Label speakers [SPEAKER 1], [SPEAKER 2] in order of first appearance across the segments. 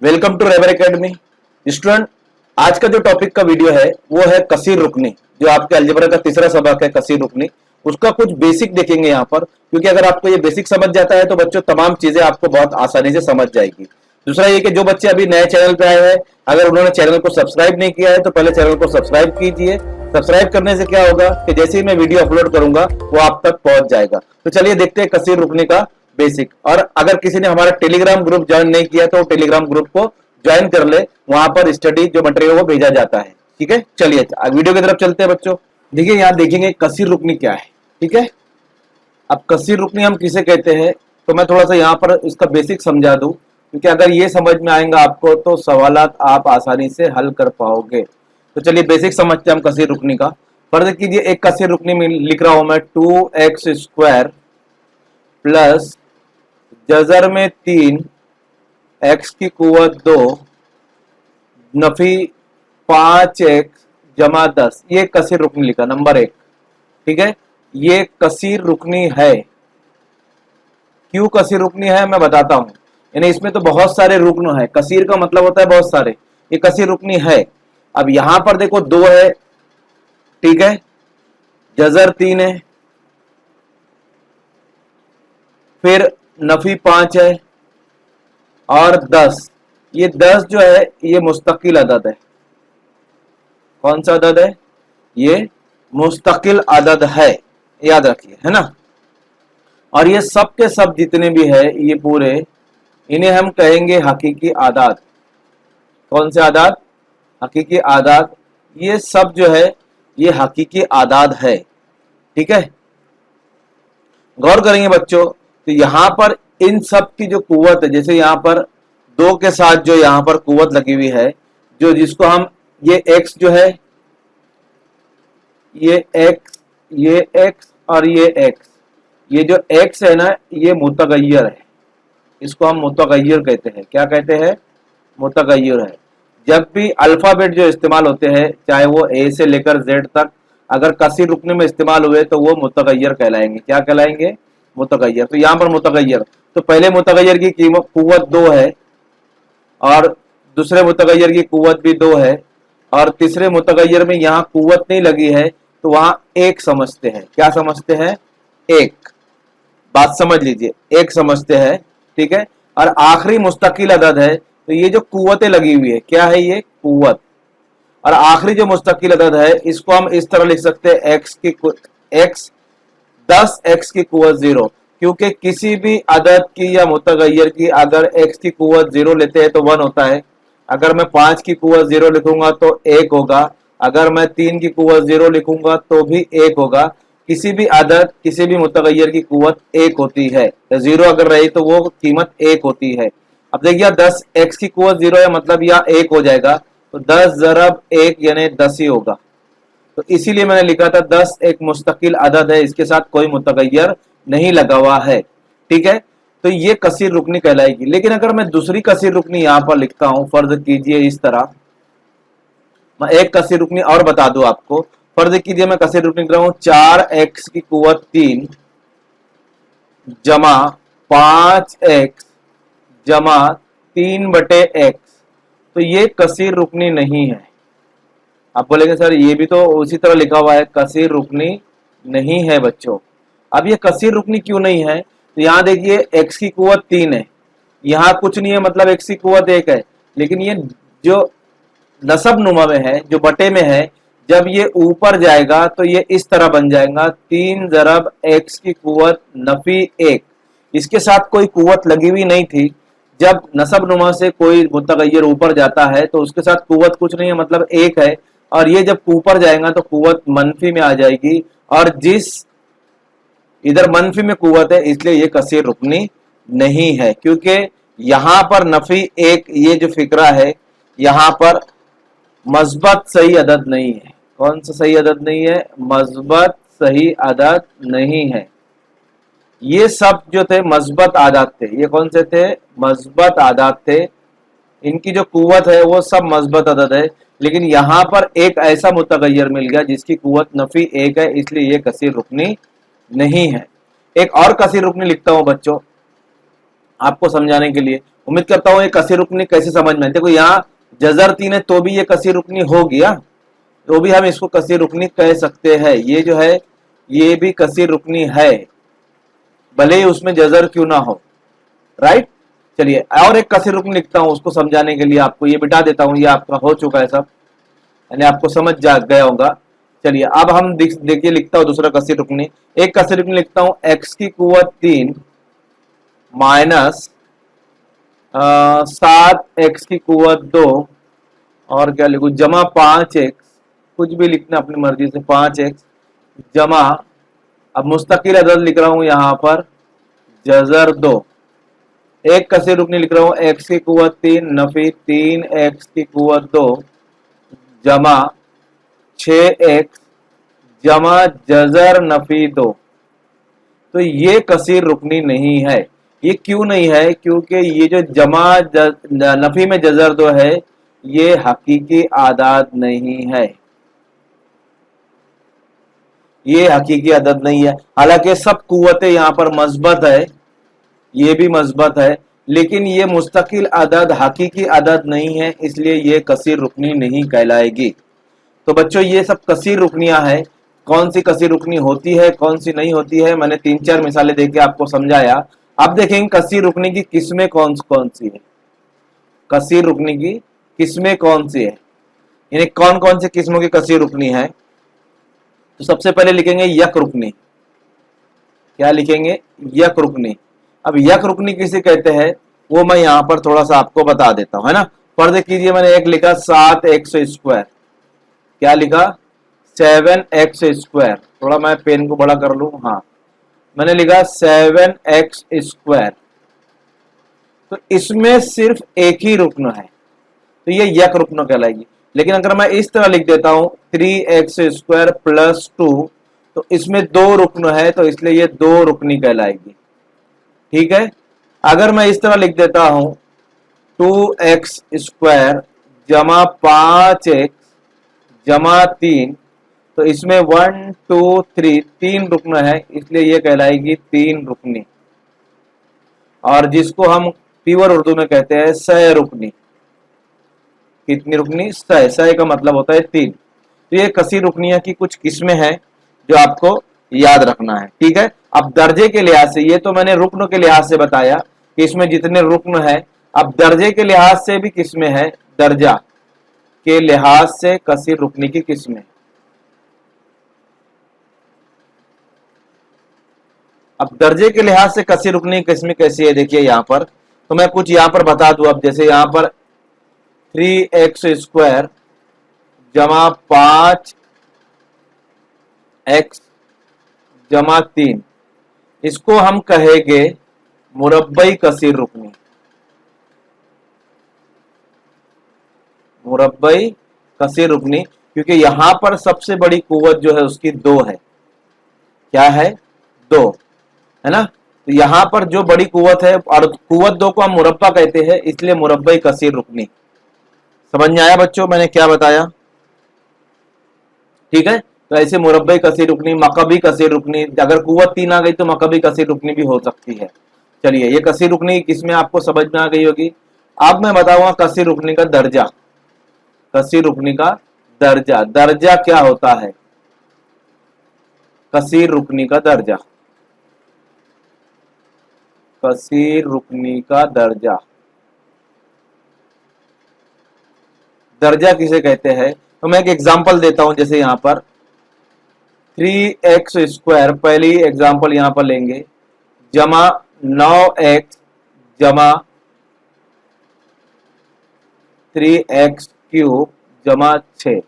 [SPEAKER 1] Welcome to रेबर academy. Student, आज का जो टॉपिक का वीडियो है वो है कसीर रुकनी। जो आपके अलजेब्रा का तीसरा सबक है कसीर रुकनी, उसका कुछ बेसिक देखेंगे यहाँ पर, क्योंकि अगर आपको ये बेसिक समझ जाता है तो बच्चों तमाम चीजें आपको बहुत आसानी से समझ जाएगी। दूसरा ये कि जो बच्चे अभी नए चैनल पे आए हैं, अगर उन्होंने चैनल को सब्सक्राइब नहीं किया है तो पहले चैनल को सब्सक्राइब कीजिए। सब्सक्राइब करने से क्या होगा कि जैसे ही मैं वीडियो अपलोड करूंगा वो आप तक पहुंच जाएगा। तो चलिए देखते हैं कसीर रुकनी का बेसिक। और अगर किसी ने हमारा टेलीग्राम ग्रुप ज्वाइन नहीं किया तो टेलीग्राम ग्रुप को ज्वाइन कर ले, वहां पर स्टडी जो मटेरियल वो भेजा जाता है। ठीक है, चलिए वीडियो की तरफ चलते हैं बच्चों। देखिए यहाँ देखेंगे कसीर रुकनी क्या है। ठीक है, अब कसीर रुकनी हम किसे कहते हैं तो मैं थोड़ा सा यहाँ पर इसका बेसिक समझा दूं, क्योंकि अगर ये समझ में आएगा आपको तो सवालात आप आसानी से हल कर पाओगे। तो चलिए बेसिक समझते हैं हम कसीर रुकनी का। फर्ज कीजिए एक कसीर रुकनी में लिख रहा हूं मैं 2x² प्लस जजर में 3 x की कुवत 2 नफी 5x जमा 10। ये कसीर रुकनी लिखा नंबर 1। ठीक है, ये कसीर रुकनी है। क्यों कसीर रुकनी है मैं बताता हूं। यानी इसमें तो बहुत सारे रुकन है, कसीर का मतलब होता है बहुत सारे, ये कसीर रुकनी है। अब यहां पर देखो 2 है, ठीक है, जजर 3 है, फिर नफी 5 है और 10। ये 10 जो है ये मुस्तकिल अदद है। कौन सा अदद है? ये मुस्तकिल अदद है, याद रखिए, है ना। और ये सब के सब जितने भी है ये पूरे, इन्हें हम कहेंगे हकीकी आदाद। कौन से आदाद? हकीकी आदाद। ये सब जो है ये हकीकी आदाद है। ठीक है, गौर करेंगे बच्चों, तो यहां पर इन सब की जो कुवत है, जैसे यहां पर 2 के साथ जो यहां पर कुवत लगी हुई है, जो जिसको हम ये x जो है, ये x और ये x, ये जो x है ना ये मुतगय्यर है। इसको हम मुतगय्यर कहते हैं। क्या कहते हैं? मुतगय्यर है। जब भी अल्फाबेट जो इस्तेमाल होते हैं, चाहे वो A से लेकर Z तक, अगर कसीर रुकने में इस्तेमाल हुए तो वो मुतगय्यर कहलाएंगे। क्या कहलाएंगे? मुतगय्यर। तो यहां पर मुतगय्यर, तो पहले मुतगय्यर की कुवत 2 है और दूसरे मुतगय्यर की कुवत भी 2 है और तीसरे मुतगय्यर में यहां कुवत नहीं लगी है तो वहां 1 समझते हैं। क्या समझते हैं? 1। बात समझ लीजिए, 1 समझते हैं। ठीक है, और आखिरी मुस्तकिल अदद है तो ये जो कुवतें लगी हुई है, क्या है? ये कुवत। और आखिरी जो मुस्तकिल अदद है इसको हम इस तरह लिख सकते हैं x 10x की कुवत 0, क्योंकि किसी भी अदद की या मुतगय्यर की अगर x की कुवत 0 लेते हैं तो 1 होता है। अगर मैं 5 की कुवत 0 लिखूंगा तो 1 होगा। अगर मैं 3 की कुवत 0 लिखूंगा तो भी 1 होगा। किसी भी अदद, किसी भी मुतगय्यर की कुवत 1 होती है। 0 अगर रही तो वो कीमत 1 होती है। अब देखिए 10x की कुवत 0 है, मतलब यह 1 हो जाएगा, तो 10 ज़रब 1 यानी 10 ही होगा। तो इसीलिए मैंने लिखा था 10 एक मुस्तकिल अदद है, इसके साथ कोई मुतगय्यर नहीं लगा हुआ है। ठीक है, तो ये कसीर रुकनी कहलाएगी। लेकिन अगर मैं दूसरी कसीर रुकनी यहां पर लिखता हूं, फर्ज कीजिए इस तरह, मैं एक कसीर रुकनी और बता दूं आपको। फर्ज कीजिए मैं कसीर रुकनी लिख रहा हूं 4x की कुवत 3 जमा 5x जमा 3/x। तो ये कसीर रुकनी नहीं है। आप बोलेंगे सर ये भी तो उसी तरह लिखा हुआ है, कसीर रुकनी नहीं है बच्चों। अब ये कसीर रुकनी क्यों नहीं है? तो यहाँ देखिए x की कुवत 3 है, यहाँ कुछ नहीं है, मतलब x की कुवत 1 है। लेकिन ये जो नसब नुमा में है, जो बटे में है, जब ये ऊपर जाएगा तो ये इस तरह बन जाएगा 3 ज़रब x की कुवत नफी 1। इसके साथ कोई कुवत लगी हुई नहीं थी। जब नसब नुमा से कोई मुतगय्यर ऊपर जाता है तो उसके साथ कुवत कुछ नहीं है, मतलब 1 है। और ये जब ऊपर जाएगा तो कुवत मनफी में आ जाएगी, और जिस इधर मनफी में कुवत है इसलिए ये कसीर रुकनी नहीं है। क्योंकि यहां पर नफी 1 ये जो फिक्रा है, यहां पर मस्बत सही अदद नहीं है। कौन सा सही अदद नहीं है? मस्बत सही अदद नहीं है। ये सब जो थे मस्बत आदात थे। ये कौन से थे? मस्बत आदात थे। इनकी जो कुवत है वो सब मस्बत अदद है। लेकिन यहां पर एक ऐसा मुतगय्यर मिल गया जिसकी कुवत नफी 1 है, इसलिए ये कसीर रुकनी नहीं है। एक और कसीर रुकनी लिखता हूं बच्चों आपको समझाने के लिए, उम्मीद करता हूं ये कसीर रुकनी कैसे समझ में। देखो यहाँ जजर 3 है तो भी ये कसीर रुकनी हो गया, तो भी हम इसको कसीर रुकनी कह सकते हैं। ये जो है ये भी कसीर रुकनी है, भले ही उसमें जजर क्यों ना हो, राइट। चलिए और एक कसीर रुकनी लिखता हूं उसको समझाने के लिए, आपको ये बिठा देता हूं, ये आपका हो चुका है सब, यानी आपको समझ जा गया होगा। चलिए अब हम देखिए लिखता हूं दूसरा कसीर रुकनी। एक कसीर रुकनी लिखता हूं x की कुवत 3 माइनस 7x की कुवत 2 और क्या लिखूं जमा 5x, कुछ भी लिखना अपनी मर्जी से, 5x जमा, अब मुस्तकिल अदद लिख रहा हूं यहां पर जजर 2। एक कसीर रुकनी लिख रहा हूं x की कुवत 3 नफी 3x की कुवत 2 जमा 6x जमा जजर नफी 2। तो ये कसीर रुकनी नहीं है। ये क्यों नहीं है? क्योंकि ये जो जमा नफी में जजर 2 है ये हकीकी आदाद नहीं है, ये हकीकी आदत नहीं है। हालांकि सब कुव्वतें यहाँ पर मस्बत है, ये भी मस्बत है, लेकिन ये मुस्तकिल अदद हकीकी अदद नहीं है, इसलिए ये कसीर रुकनी नहीं कहलाएगी। तो बच्चों ये सब कसीर रुकनियां हैं। कौन सी कसीर रुकनी होती है कौन सी नहीं होती है, मैंने 3-4 मिसालें देके आपको समझाया। अब देखेंगे कसीर रुकनी की किस्में कौन कौन सी है, कसीर रुकनी की किस्में कौन सी है, यानी कौन कौन सी किस्मों की कसीर रुकनी है। तो सबसे पहले लिखेंगे यक रुकनी। क्या लिखेंगे? यक रुकनी। अब यक रुकनी किसे कहते हैं वो मैं यहां पर थोड़ा सा आपको बता देता हूं, है ना। फर्ज कीजिए मैंने एक लिखा 7x स्क्वायर, क्या लिखा 7x स्क्वायर, थोड़ा मैं पेन को बड़ा कर लूं, हाँ मैंने लिखा 7x स्क्वायर। तो इसमें सिर्फ एक ही रुकन है तो ये यक रुकन कहलाएगी। लेकिन अगर मैं इस तरह लिख देता हूं 3x स्क्वायर प्लस 2 तो इसमें 2 रुकन है तो इसलिए ये 2 रुकनी कहलाएगी, ठीक है। अगर मैं इस तरह लिख देता हूं 2x स्क्वायर जमा 5x जमा 3 तो इसमें 1 2 3 3 रुकन है इसलिए ये कहलाएगी 3 रुकनी, और जिसको हम पीवर उर्दू में कहते हैं सह रुकनी। कितनी रुकनी? सह। सह का मतलब होता है 3। तो ये कसीर रुकनियां की कुछ किस्में हैं जो आपको याद रखना है, ठीक है। अब दर्जे के लिहाज से, ये तो मैंने रुकन के लिहाज से बताया कि इसमें जितने रुकन है, अब दर्जे के लिहाज से भी किस्में हैं, दर्जा के लिहाज से कसीर रुकनी की किस्में। अब दर्जे के लिहाज से कसीर रुकनी की किस्में कैसी है देखिए यहां पर, तो मैं कुछ यहां पर बता दूं। अब जैसे यहां पर 3x स्क्वायर जमा 5x जमा 3, इसको हम कहेंगे मुरब्बई कसीर रुकनी। मुरब्बई कसीर रुकनी, क्योंकि यहां पर सबसे बड़ी कुव्वत जो है उसकी 2 है। क्या है? 2 है ना। तो यहां पर जो बड़ी कुव्वत है, और कुव्वत 2 को हम मुरब्बा कहते हैं, इसलिए मुरब्बई कसीर रुकनी। समझ में आया बच्चों मैंने क्या बताया? ठीक है। तो ऐसे मुरब्बई कसीर रुकनी, मकबी कसीर रुकनी, अगर कुव्वत 3 आ गई तो मकबी कसीर रुकनी भी हो सकती है। चलिए ये कसीर रुकनी किसमें आपको समझ में आ गई होगी। अब मैं बताऊंगा कसीर रुकनी का दर्जा। कसीर रुकनी का दर्जा, दर्जा क्या होता है? कसीर रुकनी का दर्जा, कसीर रुकनी का दर्जा, दर्जा किसे कहते हैं? तो मैं एक एग्जांपल देता हूं, जैसे यहां पर 3x स्क्वायर, पहली एग्जांपल यहां पर लेंगे, जमा 9x जमा 3x क्यूब जमा 6।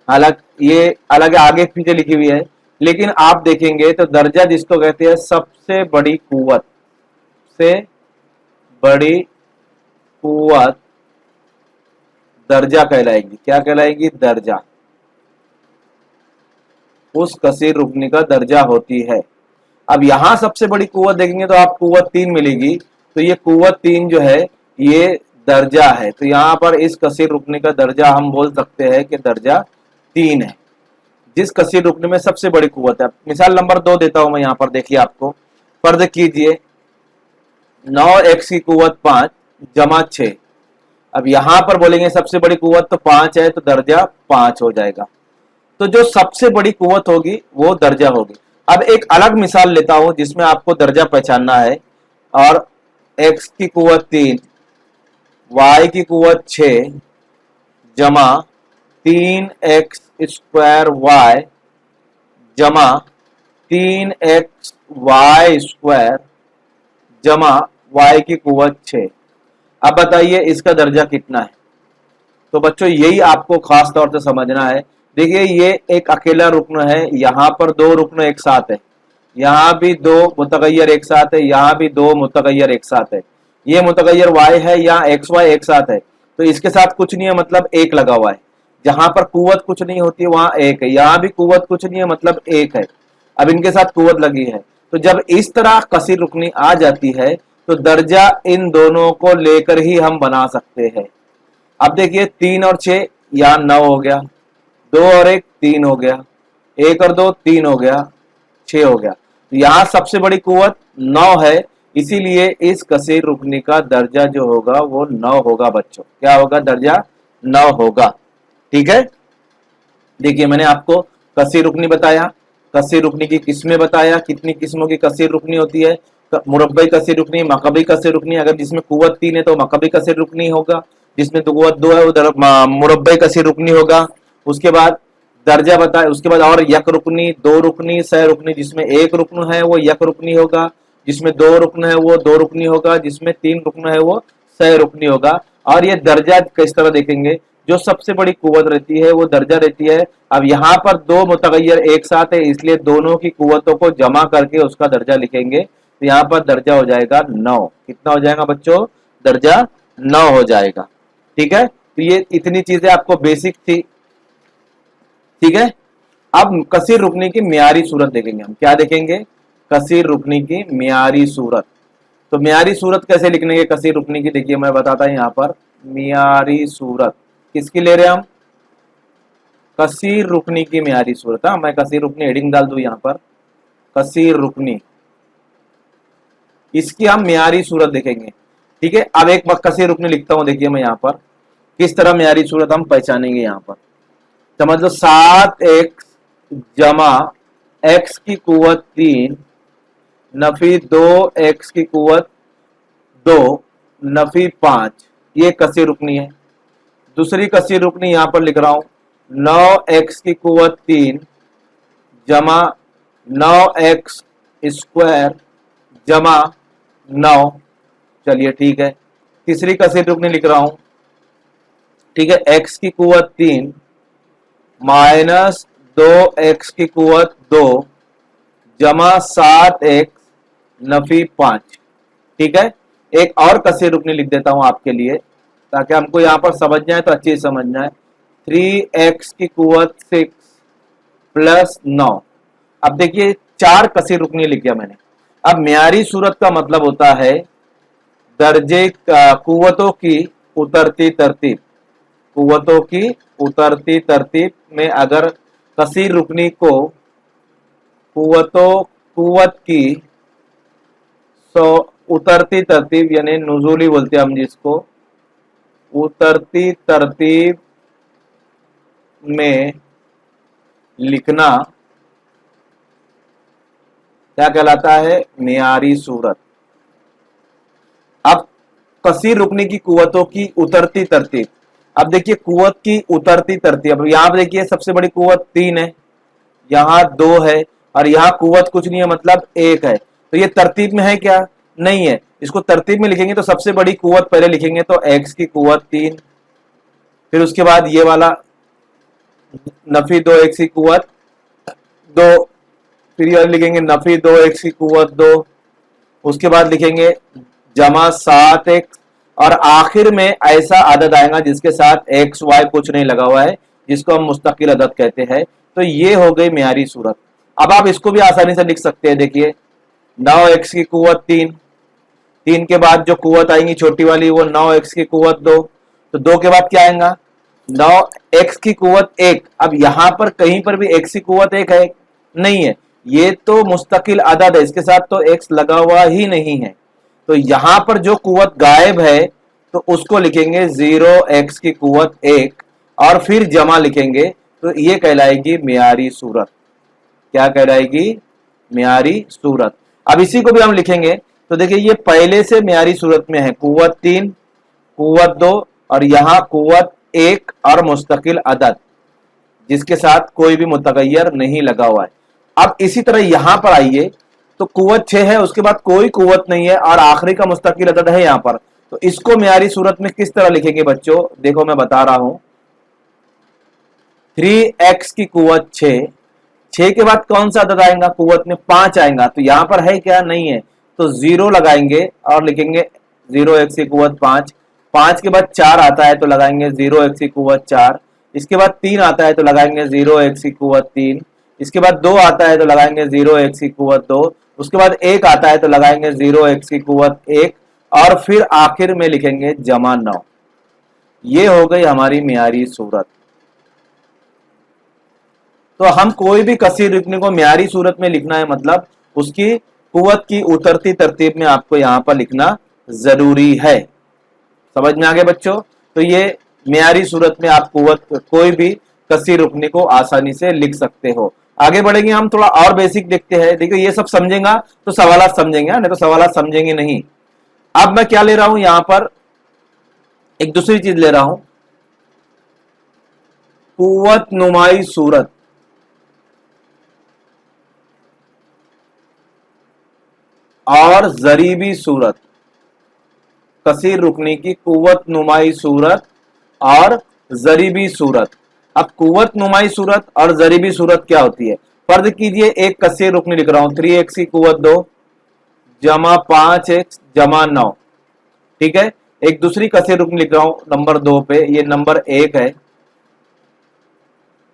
[SPEAKER 1] हालांकि ये अलग आगे पीछे लिखी हुई है, लेकिन आप देखेंगे तो दर्जा जिसको कहते हैं सबसे बड़ी कुव्वत, से बड़ी कुव्वत दर्जा कहलाएगी। क्या कहलाएगी? दर्जा। उस कसीर रुकनी का दर्जा होती है। अब यहां सबसे बड़ी कुव्वत देखेंगे तो आप कुव्वत 3 मिलेगी, तो ये कुव्वत 3 जो है ये दर्जा है। तो यहां पर इस कसीर रुकनी का दर्जा हम बोल सकते हैं कि दर्जा 3 है, जिस कसीर रुकनी में सबसे बड़ी कुव्वत है। मिसाल नंबर 2 देता हूं मैं यहां पर, देखिए आपको फर्ज कीजिए 9x की कुव्वत 5, जमा 6। अब यहां पर बोलेंगे सबसे बड़ी कुव्वत तो 5 है, तो दर्जा 5 हो जाएगा। तो जो सबसे बड़ी कुव्वत होगी वो दर्जा होगी। अब एक अलग मिसाल लेता हूं जिसमें आपको दर्जा पहचानना है। और x की कुव्वत 3, y की कुव्वत 6 जमा 3x स्क्वायर y जमा 3x वाई स्क्वायर जमा y की कुव्वत 6। अब बताइए इसका दर्जा कितना है। तो बच्चों यही आपको खास तौर से समझना है। देखिए ये एक अकेला रुक्न है, यहाँ पर दो रुक्न एक साथ है, यहाँ भी दो मुतगय्यर एक साथ है, यहाँ भी दो मुतगय्यर एक साथ है। ये मुतगय्यर y है, यहाँ एक्स वाई एक साथ है, तो इसके साथ कुछ नहीं है मतलब एक लगा हुआ है। जहां पर कुव्वत कुछ नहीं होती है वहां एक है, यहाँ भी कुव्वत कुछ नहीं है मतलब एक है। अब इनके साथ कुव्वत लगी है, तो जब इस तरह कसीर रुकनी आ जाती है तो दर्जा इन दोनों को लेकर ही हम बना सकते हैं। अब देखिए 3 और 6 यहाँ 9 हो गया, 2 और 1 3 हो गया, 1 और 2 3 हो गया, 6 हो गया। तो यहाँ सबसे बड़ी कुव्वत 9 है, इसीलिए इस कसीर रुकनी का दर्जा जो होगा वो 9 होगा बच्चों। क्या होगा? दर्जा 9 होगा। ठीक है, देखिए मैंने आपको कसीर रुकनी बताया, कसीर रुकनी की किस्में बताया, कितनी किस्मों की कसीर रुकनी होती है। मुरब्बई कसीर रुकनी, मकबी कसीर रुकनी, अगर जिसमें कुव्वत 3 है तो मकबी कसीर रुकनी होगा, जिसमें कुव्वत 2 है उधर मुरब्बई कसीर रुकनी होगा। उसके बाद दर्जा बताए, उसके बाद और यक रुकनी, दो रुकनी, सह रुकनी, जिसमें एक रुकन है वो यक रुकनी होगा, जिसमें दो रुकन है वो दो रुकनी होगा, जिसमें 3 रुकन है वो सह रुकनी होगा। और ये दर्जा किस तरह देखेंगे, जो सबसे बड़ी कुव्वत रहती है वो दर्जा रहती है। अब यहाँ पर दो मुतगय्यर एक साथ है, इसलिए दोनों की कुव्वतों को जमा करके उसका दर्जा लिखेंगे, तो यहाँ पर दर्जा हो जाएगा 9। कितना हो जाएगा बच्चों? दर्जा 9 हो जाएगा। ठीक है, तो ये इतनी चीजें आपको बेसिक थी। ठीक है, अब कसीर रुकनी की मियारी सूरत देखेंगे हम। क्या देखेंगे? कसीर रुकनी की मियारी सूरत। तो मियारी सूरत कैसे लिखने के कसीर रुकनी की, देखिए मैं बताता हूं। यहाँ पर मियारी सूरत किसकी ले रहे हैं हम? कसीर रुकनी की मियारी सूरत। हाँ, मैं कसीर रुकनी हेडिंग डाल दूं यहाँ पर, कसीर रुकनी, इसकी हम मियारी सूरत देखेंगे। ठीक है, अब एक कसीर रुकनी लिखता हूं, देखिए मैं यहाँ पर किस तरह मियारी सूरत हम पहचानेंगे। यहाँ पर समझ लो 7x जमा x की कुव्वत 3 नफी 2x की कुव्वत 2 नफी 5, ये कसीर रुकनी है। दूसरी कसीर रुकनी यहां पर लिख रहा हूं 9x की कुव्वत 3 जमा 9x स्क्वायर जमा 9। चलिए ठीक है, तीसरी कसीर रुकनी लिख रहा हूं। ठीक है, x की कुव्वत 3 माइनस 2x की कुव्वत 2 जमा 7x नफी 5। ठीक है, एक और कसीर रुकनी लिख देता हूं आपके लिए ताकि हमको यहां पर समझ जाए, तो अच्छी समझना है। 3x की कुव्वत 6 प्लस 9। अब देखिए 4 कसीर रुकनी लिख दिया मैंने। अब मियारी सूरत का मतलब होता है दर्जे कुव्वतों की उतरती तरतीब। कुव्वतों की उतरती तरतीब में अगर कसीर रुकनी को कुव्वत की उतरती तरतीब यानी नुजूली बोलते हैं हम जिसको, उतरती तरतीब में लिखना क्या कहलाता है? मियारी सूरत। अब कसीर रुकनी की कुव्वतों की उतरती तरतीब। अब देखिए कुव्वत की उतरती तरतीब, अब यहां पर देखिए सबसे बड़ी कुव्वत 3 है, यहां 2 है, और यहां कुव्वत कुछ नहीं है मतलब 1 है। तो ये तरतीब में है क्या? नहीं है। इसको तरतीब में लिखेंगे तो सबसे बड़ी कुव्वत पहले लिखेंगे, तो x की कुव्वत 3, फिर उसके बाद ये वाला नफी 2x की कुव्वत 2, फिर ये लिखेंगे नफी 2x की कुव्वत 2, उसके बाद लिखेंगे जमा 7x, और आखिर में ऐसा अदद आएगा जिसके साथ एक्स वाई कुछ नहीं लगा हुआ है, जिसको हम मुस्तकिल अदद कहते हैं। तो ये हो गई मियारी सूरत। अब आप इसको भी आसानी से लिख सकते हैं। देखिए 9x की कुव्वत 3, 3 के बाद जो कुव्वत आएंगी छोटी वाली वो 9x की कुव्वत 2, तो 2 के बाद क्या आएगा? 9x की कुव्वत 1। अब यहां पर कहीं पर भी x की कुव्वत 1 है? नहीं है, ये तो मुस्तकिल अदद है, इसके साथ तो x लगा हुआ ही नहीं है। तो यहां पर जो कुव्वत गायब है तो उसको लिखेंगे 0x की कुव्वत 1 और फिर जमा लिखेंगे, तो ये कहलाएगी मियारी सूरत। क्या कहलाएगी? मियारी सूरत। अब इसी को भी हम लिखेंगे, तो देखिए ये पहले से मियारी सूरत में है कुव्वत 3, कुव्वत 2 और यहां कुव्वत 1 और मुस्तकिल अदद जिसके साथ कोई भी मुतगय्यर नहीं लगा हुआ है। अब इसी तरह यहां पर आइए, तो कुव्वत 6 है, उसके बाद कोई कुव्वत नहीं है और आखिरी का मुस्तकिल अदद है यहां पर। तो इसको मियारी सूरत में किस तरह लिखेंगे बच्चों? देखो मैं बता रहा हूं, 3x की कुव्वत 6 के बाद कौन सा अदद आएगा? कुव्वत में 5 आएगा। तो यहां पर है क्या? नहीं है, तो 0 लगाएंगे और लिखेंगे 0x की कुव्वत 5। 5 के बाद 4 आता है तो लगाएंगे 0x की कुव्वत 4। इसके बाद 3 आता है तो लगाएंगे 0x की कुव्वत 3। इसके बाद 2 आता है तो लगाएंगे 0x की कुव्वत 2। उसके बाद 1 आता है तो लगाएंगे 0x की कुव्वत 1 और फिर आखिर में लिखेंगे जमा 9। ये हो गई हमारी मियारी सूरत। तो हम कोई भी कसीर रुकनी को मियारी सूरत में लिखना है, मतलब उसकी कुव्वत की उतरती तरतीब में आपको यहां पर लिखना जरूरी है। समझ में आ गए बच्चों? तो ये मियारी सूरत में आप कुव्वत कोई भी कसीर रुकनी को आसानी से लिख सकते हो। आगे बढ़ेंगे, हम थोड़ा और बेसिक देखते हैं। देखिए ये सब समझेगा तो सवालात समझेंगे, नहीं तो सवालात समझेंगे नहीं। अब मैं क्या ले रहा हूं यहां पर, एक दूसरी चीज ले रहा हूं, कुव्वत नुमाई सूरत। और जरीबी सूरत, कसीर रुकनी की कुव्वत नुमाई सूरत और जरीबी सूरत। अब कुव्वत नुमाई सूरत और जरीबी सूरत क्या होती है? फर्ज कीजिए एक कसीर रुकनी लिख रहा हूं, 3x की कुव्वत 2 जमा 5x जमा 9। ठीक है, एक दूसरी कसीर रुकनी लिख रहा हूं नंबर 2 पे, ये नंबर 1 है,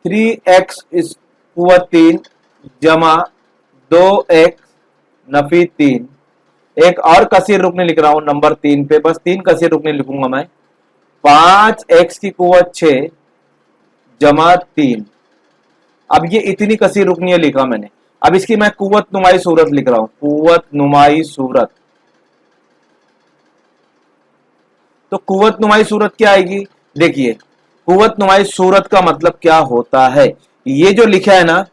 [SPEAKER 1] 3x इस कुव्वत 3 जमा 2x नफी 3। एक और कसीर रुकनी लिख रहा हूं नंबर 3 पे, बस 3 कसीर रुकनी लिखूंगा मैं, 5x की कुव्वत 6 जमा 3। अब ये इतनी कसीर रुकनी लिखा मैंने। अब इसकी मैं कुव्वत नुमाई सूरत लिख रहा हूं, कुव्वत नुमाई सूरत। तो कुव्वत नुमाई सूरत क्या आएगी? देखिए कुव्वत नुमाई सूरत का मतलब क्या होता है, ये जो लिखा है ना,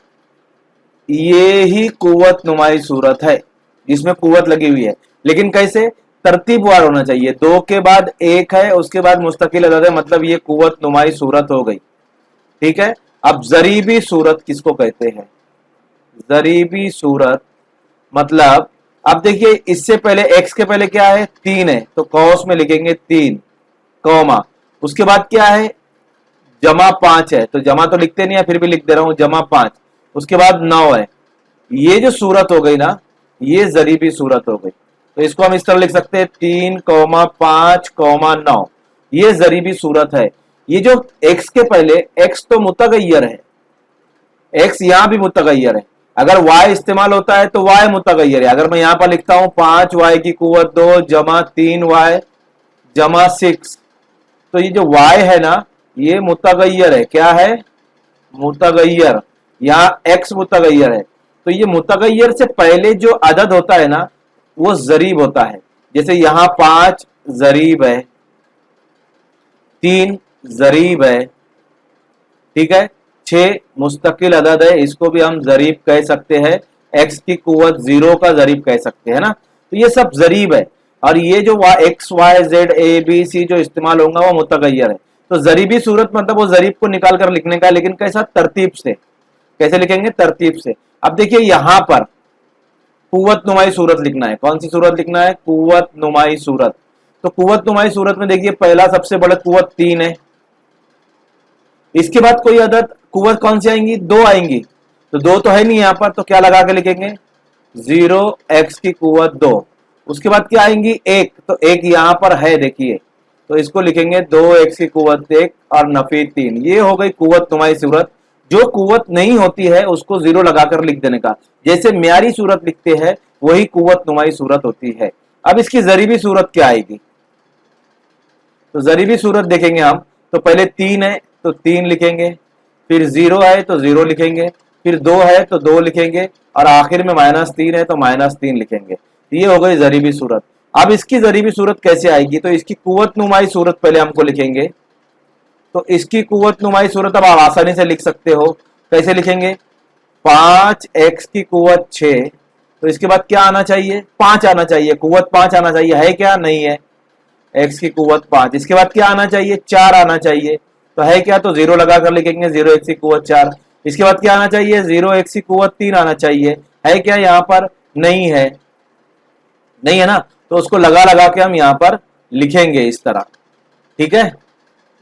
[SPEAKER 1] ये ही कुव्वत नुमाई सूरत है जिसमें कुव्वत लगी हुई है। लेकिन कैसे? तरतीबवार होना चाहिए, 2 के बाद 1 है, उसके बाद मुस्तकिल अदद है, मतलब ये कुव्वत नुमाई सूरत हो गई। ठीक है, अब जरीबी सूरत किसको कहते हैं? जरीबी सूरत मतलब, अब देखिए इससे पहले x के पहले क्या है? 3 है, तो कौस में लिखेंगे 3 कौमा, उसके बाद क्या है? जमा 5 है, तो जमा तो लिखते नहीं है फिर भी लिख दे रहा हूं, जमा 5। उसके बाद 9 है। ये जो सूरत हो गई ना, ये जरीबी सूरत हो गई। तो इसको हम इस तरह लिख सकते हैं 3 5 9। ये जरीबी सूरत है। ये जो x के पहले, x तो मुतगय्यर है, x यहां भी मुतगय्यर है। अगर y इस्तेमाल होता है तो y मुतगय्यर है। अगर मैं यहां पर लिखता हूं 5y की कुव्वत 2 जमा 3y जमा 6, तो ये जो y है ना, ये मुतगय्यर है। क्या है? मुतगय्यर। यहाँ x मुतगय्यर है, तो ये मुतगय्यर से पहले जो अदद होता है ना, वो जरीब होता है। जैसे यहां 5 जरीब है, 3 जरीब है, ठीक है, 6 मुस्तकिल अदद है, इसको भी हम जरीब कह सकते हैं। x की कुव्वत 0 का जरीब कह सकते हैं ना। तो ये सब जरीब है। और ये जो x y z a b c जो इस्तेमाल होगा वो मुतगय्यर है। तो जरीबी सूरत मतलब वो जरीब को निकाल कर लिखने का, लेकिन कैसा? तरतीब से। कैसे लिखेंगे? तरतीब से। अब देखिए यहां पर कुव्वत नुमाई सूरत लिखना है। कौन सी सूरत लिखना है? कुव्वत नुमाई सूरत। तो कुव्वत नुमाई सूरत में देखिए पहला सबसे बड़ा कुव्वत 3 है, इसके बाद कोई अदद कुव्वत कौन सी आएंगी? 2 आएंगी। तो 2 तो है नहीं यहां पर, तो क्या लगा के लिखेंगे? 0x की कुव्वत 2। उसके बाद क्या आएंगी? 1, तो 1 यहां पर है देखिए, तो इसको लिखेंगे 2x की कुव्वत 1 और नफी 3। ये हो गई कुव्वत नुमाई सूरत। जो कुव्वत नहीं होती है उसको 0 लगाकर लिख देने का, जैसे म्यारी सूरत लिखते हैं वही कुव्वत नुमाई सूरत होती है। अब इसकी जरीबी सूरत क्या आएगी? तो जरीबी सूरत देखेंगे हम, तो पहले 3 है तो 3 लिखेंगे, फिर 0 है तो 0 लिखेंगे, फिर 2 है तो 2 लिखेंगे और आखिर में -3 है तो -3 लिखेंगे। ये हो गई जरीबी सूरत। अब इसकी ज़रीबी सूरत कैसे आएगी, तो इसकी कुव्वत नुमाई सूरत पहले हमको लिखेंगे। तो इसकी कुव्वत नुमाई सूरत अब आप आसानी से लिख सकते हो। कैसे लिखेंगे, 5x की कुव्वत 6, तो इसके बाद क्या आना चाहिए, 5 आना चाहिए, कुव्वत 5 आना चाहिए, है क्या, नहीं है, x की कुव्वत 5। इसके बाद क्या आना चाहिए, 4 आना चाहिए, तो है क्या, तो 0 लगा कर लिखेंगे, 0x की कुव्वत 4। इसके बाद क्या आना चाहिए, 0x की कुव्वत 3 आना चाहिए, है क्या, यहाँ पर नहीं है, नहीं है ना, तो उसको लगा लगा के हम यहाँ पर लिखेंगे इस तरह। ठीक है,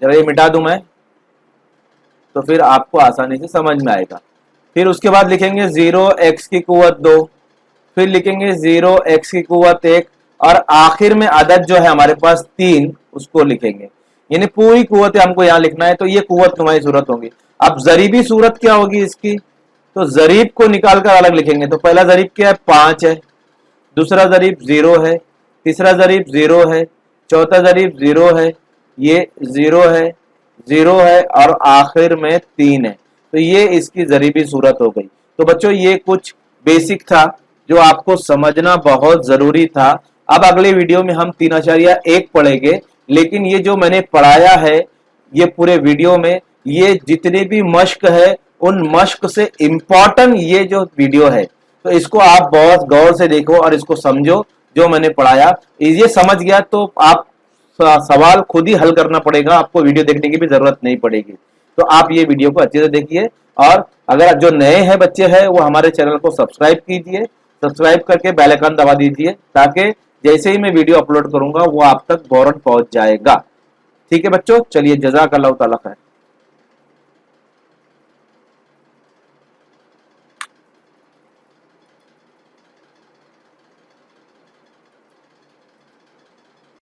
[SPEAKER 1] जरा ये मिटा दूं मैं, तो फिर आपको आसानी से समझ में आएगा। फिर उसके बाद लिखेंगे 0x की कुव्वत 2, फिर लिखेंगे 0x की कुव्वत 1, और आखिर में अदद जो है हमारे पास 3, उसको लिखेंगे। यानी पूरी कुव्वतें हमको यहाँ लिखना है, तो ये कुव्वत नुमाई सूरत होगी। अब जरीबी सूरत क्या होगी इसकी, तो जरीब को निकाल कर अलग लिखेंगे। तो पहला जरीब क्या है, 5 है, दूसरा जरीब 0 है, तीसरा जरीब 0 है, चौथा जरीब 0 है, ये 0 है, 0 है, और आखिर में 3 है। तो ये इसकी जरीबी सूरत हो गई। तो बच्चों ये कुछ बेसिक था जो आपको समझना बहुत जरूरी था। अब अगले वीडियो में हम 3.1 पढ़ेंगे, लेकिन ये जो मैंने पढ़ाया है ये पूरे वीडियो में, ये जितने भी मश्क है उन मश्क से इंपॉर्टेंट ये जो वीडियो है, तो इसको आप बहुत गौर से देखो और इसको समझो। जो मैंने पढ़ाया ये समझ गया तो आप सवाल खुद ही हल करना पड़ेगा, आपको वीडियो देखने की भी जरूरत नहीं पड़ेगी। तो आप ये वीडियो को अच्छे से देखिए, और अगर जो नए हैं बच्चे हैं वो हमारे चैनल को सब्सक्राइब कीजिए, सब्सक्राइब करके बेल आइकन दबा दीजिए, ताकि जैसे ही मैं वीडियो अपलोड करूंगा वो आप तक फौरन पहुंच जाएगा। ठीक है बच्चों, चलिए, जज़ाकल्लाहु ताला खैर।